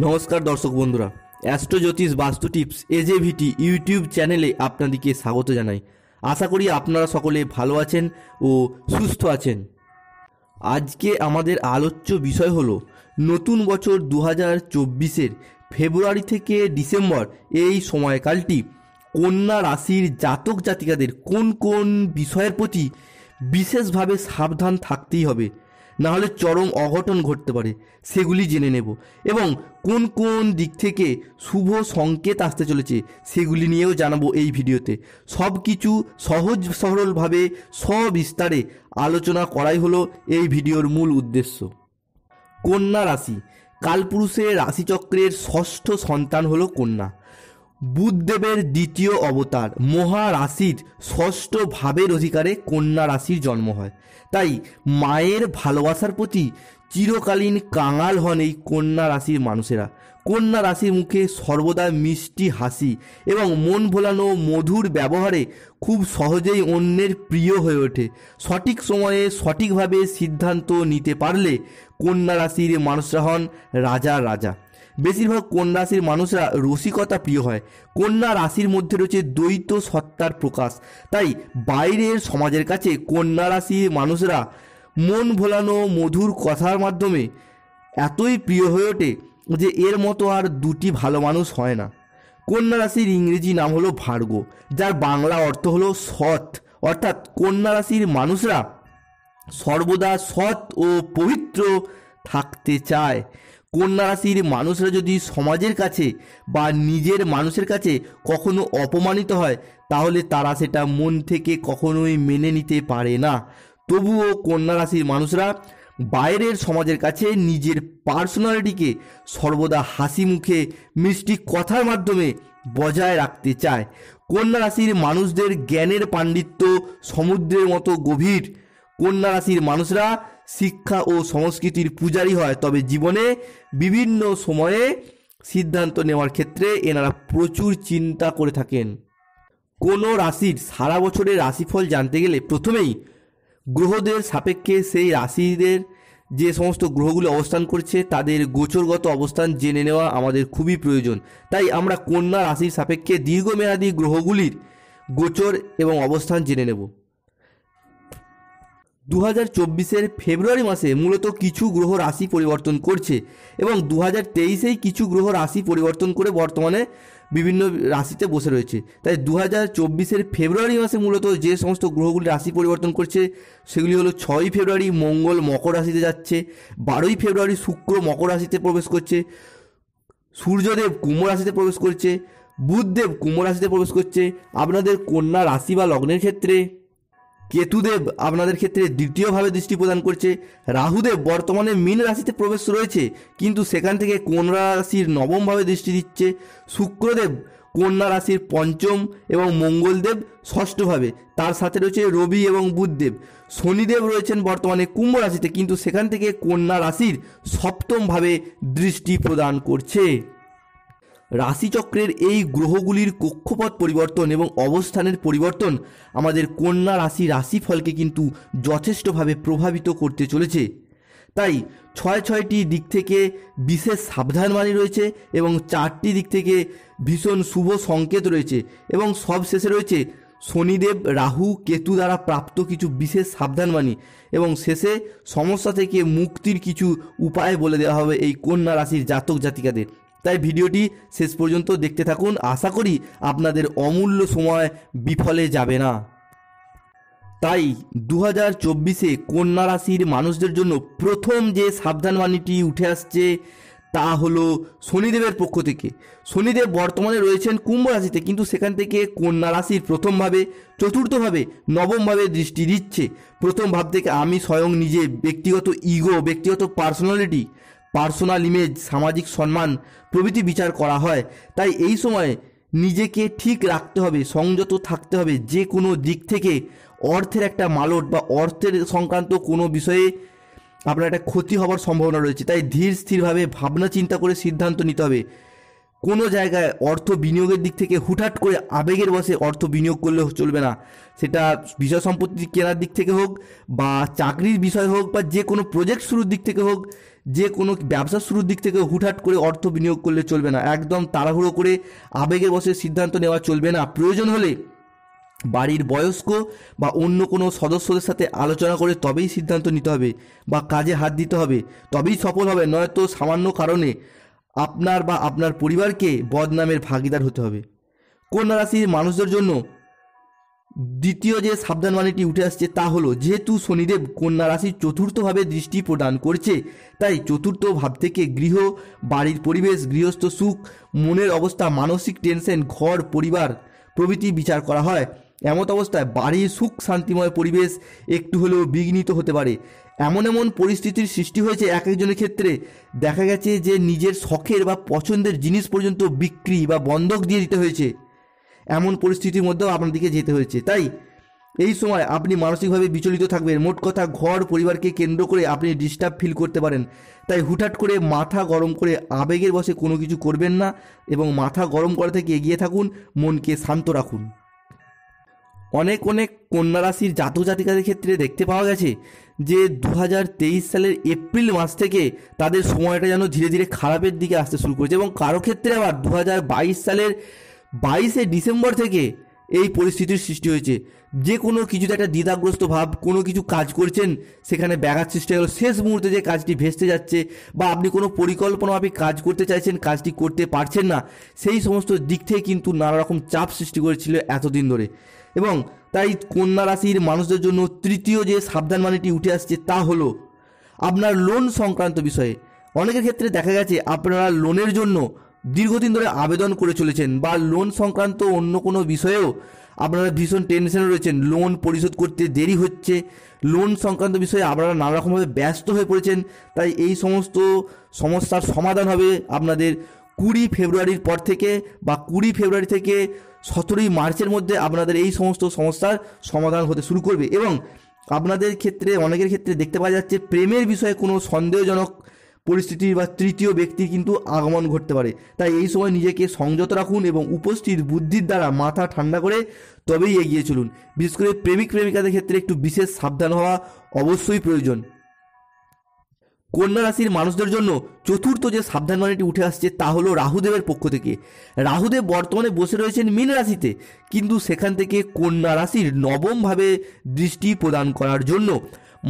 নমস্কার দর্শক বন্ধুরা, অ্যাস্ট্রো জ্যোতিষ বাস্তু টিপস এজেভিটি ইউটিউব চ্যানেলে আপনাদেরকে স্বাগত জানাই। আশা করি আপনারা সকলে ভালো আছেন ও সুস্থ আছেন। আজকে আমাদের আলোচ্য বিষয় হলো নতুন বছর 2024-এর ফেব্রুয়ারি থেকে ডিসেম্বর এই সময়কালটি কন্যা রাশির জাতক জাতিকাদের কোন কোন বিষয়ের প্রতি বিশেষভাবে সাবধান থাকতেই হবে, না হলে চরম অঘটন ঘটতে পারে, সেগুলি জেনে নেব। এবং কোন কোন দিক থেকে শুভ সংকেত আসতে চলেছে সেগুলি নিয়েও জানাবো এই ভিডিওতে। সব কিছু সহজ সরলভাবে সবিস্তারে আলোচনা করাই হলো এই ভিডিওর মূল উদ্দেশ্য। কন্যা রাশি কালপুরুষের রাশিচক্রের ষষ্ঠ সন্তান হলো কন্যা। বুধদেবের দ্বিতীয় অবতার মহারাশির ষষ্ঠ ভাবের অধিকারে কন্যা রাশির জন্ম হয়। তাই মায়ের ভালোবাসার প্রতি চিরকালীন কাঙাল হন এই কন্যা রাশির মানুষেরা। কন্যা রাশির মুখে সর্বদা মিষ্টি হাসি এবং মন ভোলানো মধুর ব্যবহারে খুব সহজেই অন্যের প্রিয় হয়ে ওঠে। সঠিক সময়ে সঠিকভাবে সিদ্ধান্ত নিতে পারলে কন্যা রাশির মানুষরা হন রাজার রাজা। বেশিরভাগ কন্যা রাশির মানুষরা রসিকতা প্রিয় হয়। কন্যা রাশির মধ্যে রয়েছে দ্বৈত সত্তার প্রকাশ। তাই বাইরের সমাজের কাছে কন্যা রাশির মানুষরা মন ভোলানো মধুর কথার মাধ্যমে এতই প্রিয় হয়ে ওঠে যে এর মতো আর দুটি ভালো মানুষ হয় না। কন্যা রাশির ইংরেজি নাম হলো ভার্গ, যার বাংলা অর্থ হলো সৎ। অর্থাৎ কন্যা রাশির মানুষরা সর্বদা সৎ ও পবিত্র থাকতে চায়। কন্যা রাশির মানুষরা যদি সমাজের কাছে বা নিজের মানুষের কাছে কখনো অপমানিত হয় তাহলে তারা সেটা মন থেকে কখনোই মেনে নিতে পারে না। তবুও কন্যা রাশির মানুষরা বাইরের সমাজের কাছে নিজের পার্সোনালিটিকে সর্বদা হাসি মুখে মিষ্টি কথার মাধ্যমে বজায় রাখতে চায়। কন্যা রাশির মানুষদের জ্ঞানের পাণ্ডিত্য সমুদ্রের মতো গভীর। কন্যা রাশির মানুষরা শিক্ষা ও সংস্কৃতির পূজারী হয়, তবে জীবনে বিভিন্ন সময়ে সিদ্ধান্ত নেওয়ার ক্ষেত্রে এনারা প্রচুর চিন্তা করে থাকেন। কোনো রাশির সারা বছরের রাশিফল জানতে গেলে প্রথমেই গ্রহদের সাপেক্ষে সেই রাশিদের যে সমস্ত গ্রহগুলি অবস্থান করছে তাদের গোচরগত অবস্থান জেনে নেওয়া আমাদের খুবই প্রয়োজন। তাই আমরা কন্যা রাশির সাপেক্ষে দীর্ঘমেয়াদী গ্রহগুলির গোচর এবং অবস্থান জেনে নেব। 2024-এর ফেব্রুয়ারি মাসে মূলত কিছু গ্রহ রাশি পরিবর্তন করছে এবং 2023-এই কিছু গ্রহ রাশি পরিবর্তন করে বর্তমানে বিভিন্ন রাশিতে বসে রয়েছে। তাই 2024-এর ফেব্রুয়ারি মাসে মূলত যে সমস্ত গ্রহগুলি রাশি পরিবর্তন করছে সেগুলি হলো 6ই ফেব্রুয়ারি মঙ্গল মকর রাশিতে যাচ্ছে, 12ই ফেব্রুয়ারি শুক্র মকর রাশিতে প্রবেশ করছে, সূর্যদেব কুম্ভ রাশিতে প্রবেশ করছে, বুধদেব কুম্ভ রাশিতে প্রবেশ করছে। আপনাদের কন্যা রাশি বা লগ্নের ক্ষেত্রে কেতুদেব আপনাদের ক্ষেত্রে দ্বিতীয়ভাবে দৃষ্টি প্রদান করছে। রাহুদেব বর্তমানে মীন রাশিতে প্রবেশ রয়েছে কিন্তু সেখান থেকে কন্যা রাশির নবমভাবে দৃষ্টি দিচ্ছে। শুক্রদেব কন্যা রাশির পঞ্চম এবং মঙ্গলদেব ষষ্ঠভাবে, তার সাথে রয়েছে রবি এবং বুধদেব। শনিদেব রয়েছেন বর্তমানে কুম্ভ রাশিতে কিন্তু সেখান থেকে কন্যা রাশির সপ্তমভাবে দৃষ্টি প্রদান করছে। রাশিচক্রের এই গ্রহগুলির কক্ষপথ পরিবর্তন এবং অবস্থানের পরিবর্তন আমাদের কন্যা রাশিফলকে কিন্তু যথেষ্টভাবে প্রভাবিত করতে চলেছে। তাই ছয়টি দিক থেকে বিশেষ সাবধানবাণী রয়েছে এবং 4টি দিক থেকে ভীষণ শুভ সংকেত রয়েছে এবং সব শেষে রয়েছে শনিদেব রাহু কেতু দ্বারা প্রাপ্ত কিছু বিশেষ সাবধানবাণী এবং শেষে সমস্যা থেকে মুক্তির কিছু উপায় বলে দেওয়া হবে এই কন্যা রাশির জাতক জাতিকাদের। তাই ভিডিওটি শেষ পর্যন্ত দেখতে থাকুন, আশা করি আপনাদের অমূল্য সময় বিফলে যাবে না। তাই 2024-এ কন্যা রাশির মানুষদের জন্য প্রথম যে সাবধানবাণীটি উঠে আসছে তা হলো শনিদেবের পক্ষ থেকে। শনিদেব বর্তমানে রয়েছেন কুম্ভ রাশিতে কিন্তু সেখান থেকে কন্যা রাশির প্রথমভাবে, চতুর্থভাবে, নবমভাবে দৃষ্টি দিচ্ছে। প্রথম ভাব থেকে আমি স্বয়ং নিজে ব্যক্তিগত ইগো, ব্যক্তিগত পার্সোনালিটি, পার্সোনাল ইমেজ, সামাজিক সম্মান প্রভৃতি বিচার করা হয়। তাই এই সময় নিজেকে ঠিক রাখতে হবে, সংযত থাকতে হবে। যে কোনো দিক থেকে অর্থের একটা মালট বা অর্থের সংক্রান্ত কোনো বিষয়ে আপনার একটা ক্ষতি হওয়ার সম্ভাবনা রয়েছে। তাই ধীর স্থিরভাবে ভাবনা চিন্তা করে সিদ্ধান্ত নিতে হবে। কোনো জায়গায় অর্থ বিনিয়োগের দিক থেকে হুটহাট করে আবেগের বশে অর্থ বিনিয়োগ করলে চলবে না। সেটা বিষয় সম্পত্তি কেনার দিক থেকে হোক বা চাকরির বিষয় হোক বা যে কোনো প্রজেক্ট শুরুর দিক থেকে হোক, যে কোনো ব্যবসা শুরুর দিক থেকে হুটহাট করে অর্থ বিনিয়োগ করলে চলবে না, একদম তাড়াহুড়ো করে আবেগের বশে সিদ্ধান্ত নেওয়া চলবে না। প্রয়োজন হলে বাড়ির বয়স্ক বা অন্য কোনো সদস্যদের সাথে আলোচনা করে তবেই সিদ্ধান্ত নিতে হবে বা কাজে হাত দিতে হবে, তবেই সফল হবে। নয়তো সামান্য কারণে আপনার বা আপনার পরিবারকে বদনামের ভাগিদার হতে হবে। কন্যা রাশির মানুষদের জন্য দ্বিতীয় যে সাবধানবাণীটি উঠে আসছে তা হলো, যেহেতু শনিদেব কন্যা রাশির চতুর্থভাবে দৃষ্টি প্রদান করছে, তাই চতুর্থ ভাব থেকে গৃহ, বাড়ির পরিবেশ, গৃহস্থ সুখ, মনের অবস্থা, মানসিক টেনশন, ঘর পরিবার প্রভৃতি বিচার করা হয়। এমত অবস্থায় বাড়ির সুখ শান্তিময় পরিবেশ একটু হলেও বিঘ্নিত হতে পারে। এমন এমন পরিস্থিতির সৃষ্টি হয়েছে এক একজনের ক্ষেত্রে, দেখা গেছে যে নিজের শখের বা পছন্দের জিনিস পর্যন্ত বিক্রি বা বন্ধক দিয়ে দিতে হয়েছে। এমন পরিস্থিতির মধ্যেও আপনাদেরকে যেতে হয়েছে। তাই এই সময় আপনি মানসিকভাবে বিচলিত থাকবেন। মোট কথা, ঘর পরিবারকে কেন্দ্র করে আপনি ডিস্টার্ব ফিল করতে পারেন। তাই হুটহাট করে মাথা গরম করে আবেগের বশে কোনো কিছু করবেন না এবং মাথা গরম করা থেকে এগিয়ে থাকুন, মনকে শান্ত রাখুন। অনেক কন্যা রাশির জাতক জাতিকাদের ক্ষেত্রে দেখতে পাওয়া গেছে যে 2023 সালের এপ্রিল মাস থেকে তাদের সময়টা যেন ধীরে ধীরে খারাপের দিকে আসতে শুরু করেছে, এবং কারো ক্ষেত্রে আবার 2022 সালের 22শে ডিসেম্বর থেকে এই পরিস্থিতির সৃষ্টি হয়েছে। যে কোনো কিছুতে একটা দ্বিধাগ্রস্ত ভাব, কোনো কিছু কাজ করছেন সেখানে ব্যাঘাত সৃষ্টি হলো, শেষ মুহূর্তে যে কাজটি ভেস্তে যাচ্ছে, বা আপনি কোনো পরিকল্পনা আপনি কাজ করতে চাইছেন, কাজটি করতে পারছেন না, সেই সমস্ত দিক থেকে কিন্তু নানা রকম চাপ সৃষ্টি করেছিল এতদিন ধরে। এবং তাই কন্যা রাশির মানুষদের জন্য তৃতীয় যে সাবধানবাণীটি উঠে আসছে তা হলো আপনার লোন সংক্রান্ত বিষয়ে। অনেকের ক্ষেত্রে দেখা গেছে আপনারা লোনের জন্য দীর্ঘদিন ধরে আবেদন করে চলেছেন, বা লোন সংক্রান্ত অন্য কোনো বিষয়েও আপনারা ভীষণ টেনশনে রয়েছেন, লোন পরিশোধ করতে দেরি হচ্ছে, লোন সংক্রান্ত বিষয়ে আপনারা নানা রকমভাবে ব্যস্ত হয়ে পড়েছেন। তাই এই সমস্ত সমস্যার সমাধান হবে আপনাদের 20 ফেব্রুয়ারির পর থেকে, বা 20 ফেব্রুয়ারি থেকে 17ই মার্চের মধ্যে আপনাদের এই সমস্ত সমস্যার সমাধান হতে শুরু করবে। এবং আপনাদের ক্ষেত্রে, অনেকের ক্ষেত্রে দেখতে পাওয়া যাচ্ছে প্রেমের বিষয়ে কোনো সন্দেহজনক পরিস্থিতির বা তৃতীয় ব্যক্তির কিন্তু আগমন ঘটতে পারে। তাই এই সময় নিজেকে সংযত রাখুন এবং উপস্থিত বুদ্ধির দ্বারা মাথা ঠান্ডা করে তবেই এগিয়ে চলুন। বিশেষ করে প্রেমিক প্রেমিকাদের ক্ষেত্রে একটু বিশেষ সাবধান হওয়া অবশ্যই প্রয়োজন। কন্যা রাশির মানুষদের জন্য চতুর্থ যে সাবধানবাণীটি উঠে আসছে তা হলো রাহুদেবের পক্ষ থেকে। রাহুদেব বর্তমানে বসে রয়েছেন মীন রাশিতে, কিন্তু সেখান থেকে কন্যা রাশির নবমভাবে দৃষ্টি প্রদান করার জন্য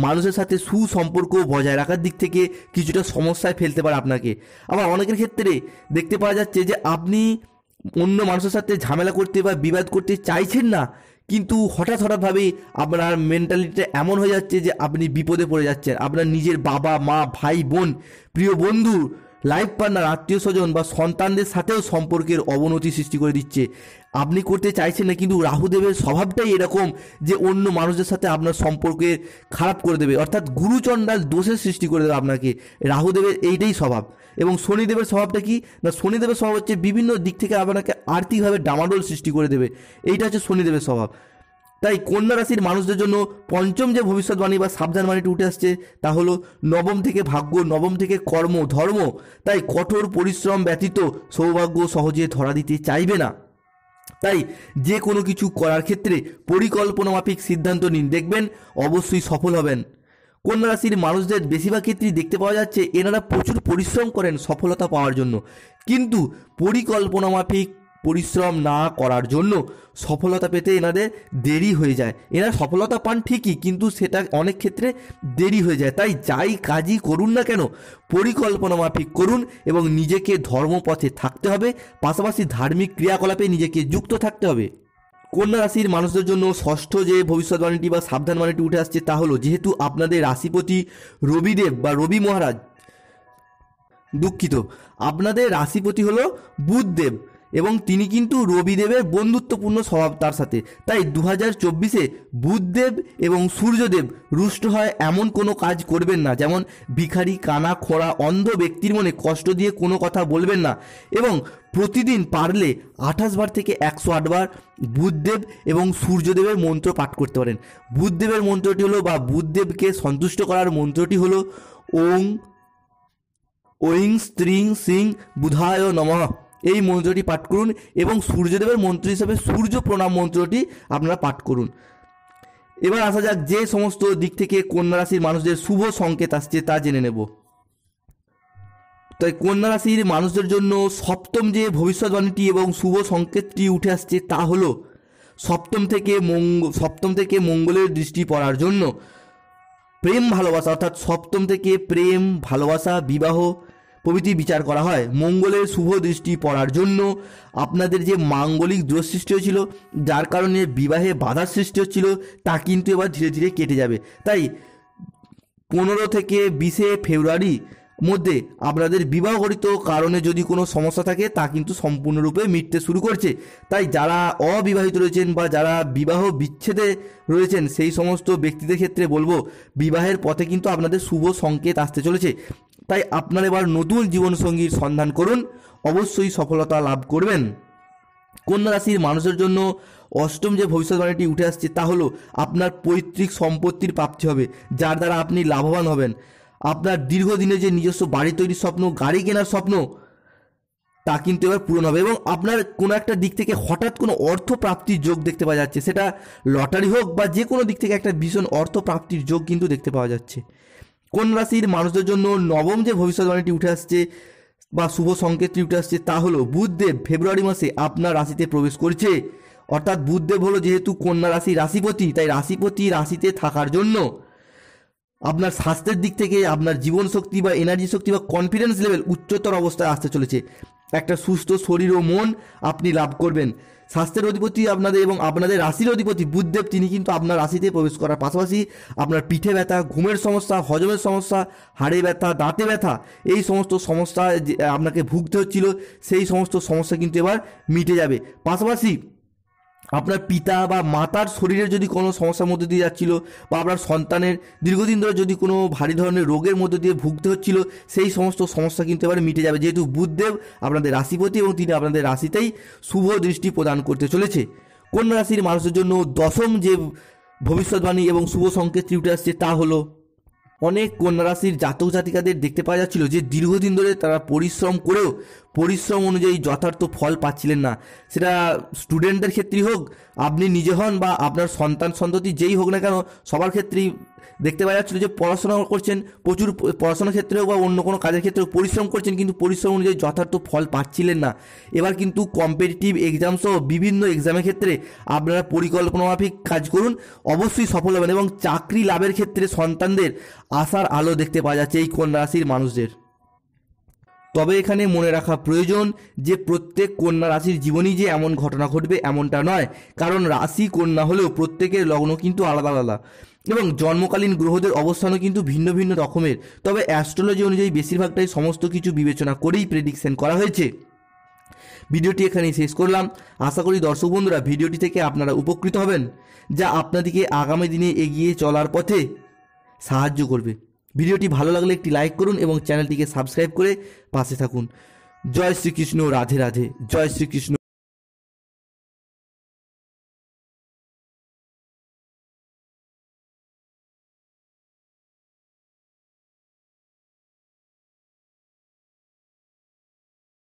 মানুষের সাথে সুসম্পর্ক বজায় রাখার দিক থেকে কিছুটা সমস্যায় ফেলতে পারে আপনাকে। আবার অনেকের ক্ষেত্রে দেখতে পাওয়া যাচ্ছে যে আপনি অন্য মানুষের সাথে ঝামেলা করতে বা বিবাদ করতে চাইছেন না, কিন্তু হঠাৎভাবেই আপনার মেন্টালিটিটা এমন হয়ে যাচ্ছে যে আপনি বিপদে পড়ে যাচ্ছেন। আপনার নিজের বাবা মা, ভাই বোন, প্রিয় বন্ধু, লাইফ পার্টনার, আত্মীয় স্বজন বা সন্তানদের সাথেও সম্পর্কের অবনতি সৃষ্টি করে দিচ্ছে। আপনি করতে চাইছেন না, কিন্তু রাহুদেবের স্বভাবটাই এরকম যে অন্য মানুষদের সাথে আপনার সম্পর্কে খারাপ করে দেবে, অর্থাৎ গুরুচণ্ডাল দোষের সৃষ্টি করে দেবে আপনাকে। রাহুদেবের এইটাই স্বভাব। এবং শনিদেবের স্বভাবটা কি না, শনিদেবের স্বভাব হচ্ছে বিভিন্ন দিক থেকে আপনাকে আর্থিকভাবে ডামাডোল সৃষ্টি করে দেবে। এইটা হচ্ছে শনিদেবের স্বভাব। তাই কন্যা রাশির মানুষদের জন্য পঞ্চম যে ভবিষ্যৎবাণী বা সাবধানবাণীটি উঠে আসছে তা হলো নবম থেকে ভাগ্য, নবম থেকে কর্ম, ধর্ম। তাই কঠোর পরিশ্রম ব্যতীত সৌভাগ্য সহজে ধরা দিতে চাইবে না। তাই যে কোনো কিছু করার ক্ষেত্রে পরিকল্পনা মাফিক সিদ্ধান্ত নিন, দেখবেন অবশ্যই সফল হবেন। কন্যা রাশির মানুষদের বেশিরভাগ ক্ষেত্রেই দেখতে পাওয়া যাচ্ছে এনারা প্রচুর পরিশ্রম করেন সফলতা পাওয়ার জন্য, কিন্তু পরিকল্পনা মাফিক পরিশ্রম না করার জন্য সফলতা পেতে এনাদের দেরি হয়ে যায়। এনারা সফলতা পান ঠিকই, কিন্তু সেটা অনেক ক্ষেত্রে দেরি হয়ে যায়। তাই যাই কাজই করুন না কেন পরিকল্পনা মাফিক করুন এবং নিজেকে ধর্মপথে থাকতে হবে, পাশাপাশি ধার্মিক ক্রিয়াকলাপে নিজেকে যুক্ত থাকতে হবে। কন্যা রাশির মানুষদের জন্য ষষ্ঠ যে ভবিষ্যৎবাণীটি বা সাবধানবাণীটি উঠে আসছে তা হলো, যেহেতু আপনাদের রাশিপতি রবিদেব বা রবি মহারাজ, দুঃখিত, আপনাদের রাশিপতি হলো বুধদেব এবং তিনি কিন্তু রবিদেবের বন্ধুত্বপূর্ণ স্বভাব তার সাথে। তাই 2024-এ বুধদেব এবং সূর্যদেব রুষ্ট হয় এমন কোনো কাজ করবেন না, যেমন ভিখারি, কানা, খোঁড়া, অন্ধ ব্যক্তির মনে কষ্ট দিয়ে কোনো কথা বলবেন না। এবং প্রতিদিন পারলে 28 বার থেকে 108 বার বুধদেব এবং সূর্যদেবের মন্ত্র পাঠ করতে পারেন। বুধদেবের মন্ত্রটি হলো, বা বুধদেবকে সন্তুষ্ট করার মন্ত্রটি হলো ওং ঐং স্ত্রিং সিং বুধায় নমঃ। এই মন্ত্রটি পাঠ করুন এবং সূর্যদেবের মন্ত্র হিসাবে সূর্য প্রণাম মন্ত্রটি আপনারা পাঠ করুন। এবার আসা যাক যে সমস্ত দিক থেকে কন্যা রাশির মানুষদের শুভ সংকেত আসছে তা জেনে নেব। তাই কন্যা রাশির মানুষদের জন্য সপ্তম যে ভবিষ্যৎবাণীটি এবং শুভ সংকেতটি উঠে আসছে তা হলো সপ্তম থেকে মঙ্গলের দৃষ্টি পড়ার জন্য প্রেম ভালোবাসা, অর্থাৎ সপ্তম থেকে প্রেম ভালোবাসা বিবাহ প্রভৃতি বিচার করা হয়। মঙ্গলের শুভ দৃষ্টি পড়ার জন্য আপনাদের যে মাঙ্গলিক দোষ সৃষ্টি হয়েছিল, যার কারণে বিবাহে বাধার সৃষ্টি হচ্ছিল, তা কিন্তু এবার ধীরে ধীরে কেটে যাবে। তাই 15 থেকে 20 ফেব্রুয়ারি মধ্যে আপনাদের বিবাহগত কারণে যদি কোনো সমস্যা থাকে তা কিন্তু সম্পূর্ণরূপে মিটতে শুরু করছে। তাই যারা অবিবাহিত রয়েছেন বা যারা বিবাহ বিচ্ছেদে রয়েছেন সেই সমস্ত ব্যক্তিদের ক্ষেত্রে বলবো বিবাহের পথে কিন্তু আপনাদের শুভ সংকেত আসতে চলেছে। তাই আপনারা এবার নতুন জীবনসঙ্গীর সন্ধান করুন, অবশ্যই সফলতা লাভ করবেন। কন্যা রাশির মানুষের জন্য অষ্টম যে ভবিষ্যৎবাণীটি উঠে আসছে তা হলো আপনার পৈতৃক সম্পত্তির প্রাপ্তি হবে, যার দ্বারা আপনি লাভবান হবেন। আপনার দীর্ঘদিনে যে নিজস্ব বাড়ি তৈরির স্বপ্ন, গাড়ি কেনার স্বপ্ন, তা কিন্তু এবার পূরণ হবে এবং আপনার কোনো একটা দিক থেকে হঠাৎ কোনো অর্থ প্রাপ্তির যোগ দেখতে পাওয়া যাচ্ছে। সেটা লটারি হোক বা যে কোনো দিক থেকে একটা ভীষণ অর্থ প্রাপ্তির যোগ কিন্তু দেখতে পাওয়া যাচ্ছে। কন্যা রাশির মানুষদের জন্য নবম যে ভবিষ্যৎবাণীটি উঠে আসছে বা শুভ সংকেতটি উঠে আসছে তা হলো বুধদেব ফেব্রুয়ারি মাসে আপনার রাশিতে প্রবেশ করছে। অর্থাৎ বুধদেব হলো যেহেতু কন্যা রাশির রাশিপতি, তাই রাশিপতি রাশিতে থাকার জন্য আপনার স্বাস্থ্যের দিক থেকে আপনার জীবন শক্তি বা এনার্জি শক্তি বা কনফিডেন্স লেভেল উচ্চতর অবস্থায় আসতে চলেছে। একটা সুস্থ শরীর ও মন আপনি লাভ করবেন। স্বাস্থ্যের অধিপতি আপনাদের এবং আপনাদের রাশির অধিপতি বুধদেব, তিনি কিন্তু আপনার রাশিতে প্রবেশ করার পাশাপাশি আপনার পিঠে ব্যথা, ঘুমের সমস্যা, হজমের সমস্যা, হাড়ে ব্যথা, দাঁতে ব্যথা, এই সমস্ত সমস্যা যে আপনাকে ভুগতে হচ্ছিল সেই সমস্ত সমস্যা কিন্তু এবার মিটে যাবে। পাশাপাশি আপনার পিতা বা মাতার শরীরের যদি কোনো সমস্যার মধ্যে দিয়ে যাচ্ছিল বা আপনার সন্তানের দীর্ঘদিন ধরে যদি কোনো ভারী ধরনের রোগের মধ্যে দিয়ে ভুগতে হচ্ছিল সেই সমস্ত সমস্যা কিন্তু এবার মিটে যাবে, যেহেতু বুধদেব আপনাদের রাশিপতি এবং তিনি আপনাদের রাশিতেই শুভ দৃষ্টি প্রদান করতে চলেছে। কন্যা রাশির মানুষের জন্য দশম যে ভবিষ্যৎবাণী এবং শুভ সংকেতটি উঠে আসছে তা হলো অনেক কন্যা রাশির জাতক জাতিকাদের দেখতে পাওয়া যাচ্ছিল যে দীর্ঘদিন ধরে তারা পরিশ্রম করেও পরিশ্রম অনুযায়ী যথার্থ ফল পাচ্ছিলেন না। সেটা স্টুডেন্টদের ক্ষেত্রেই হোক, আপনি নিজে হন বা আপনার সন্তান সন্ততি যেই হোক না কেন, সবার ক্ষেত্রেই দেখতে পাওয়া যাচ্ছিল যে পড়াশোনা করছেন, প্রচুর পড়াশোনার ক্ষেত্রে হোক বা অন্য কোনো কাজের ক্ষেত্রে পরিশ্রম করছেন, কিন্তু পরিশ্রম অনুযায়ী যথার্থ ফল পাচ্ছিলেন না। এবার কিন্তু কম্পিটিটিভ এক্সাম সহ বিভিন্ন এক্সামের ক্ষেত্রে আপনারা পরিকল্পনা মাফিক কাজ করুন, অবশ্যই সফল হবেন এবং চাকরি লাভের ক্ষেত্রে সন্তানদের আশার আলো দেখতে পাওয়া যাচ্ছে এই কন্যা রাশির মানুষদের। তবে এখানে মনে রাখা প্রয়োজন যে প্রত্যেক কন্যা রাশির জীবনেই যে এমন ঘটনা ঘটবে এমনটা নয়, কারণ রাশি কন্যা হলেও প্রত্যেকের লগ্ন কিন্তু আলাদা আলাদা এবং জন্মকালীন গ্রহদের অবস্থানও কিন্তু ভিন্ন ভিন্ন রকমের। তবে অ্যাস্ট্রোলজি অনুযায়ী বেশিরভাগটাই সমস্ত কিছু বিবেচনা করেই প্রেডিকশন করা হয়েছে। ভিডিওটি এখানেই শেষ করলাম। আশা করি দর্শক বন্ধুরা ভিডিওটি থেকে আপনারা উপকৃত হবেন, যা আপনাদেরকে আগামী দিনে এগিয়ে চলার পথে সাহায্য করবে। ভিডিওটি ভালো লাগলে একটি লাইক করুন এবং চ্যানেলটিকে সাবস্ক্রাইব করে পাশে থাকুন। জয় শ্রীকৃষ্ণ, রাধে রাধে, জয় শ্রীকৃষ্ণ।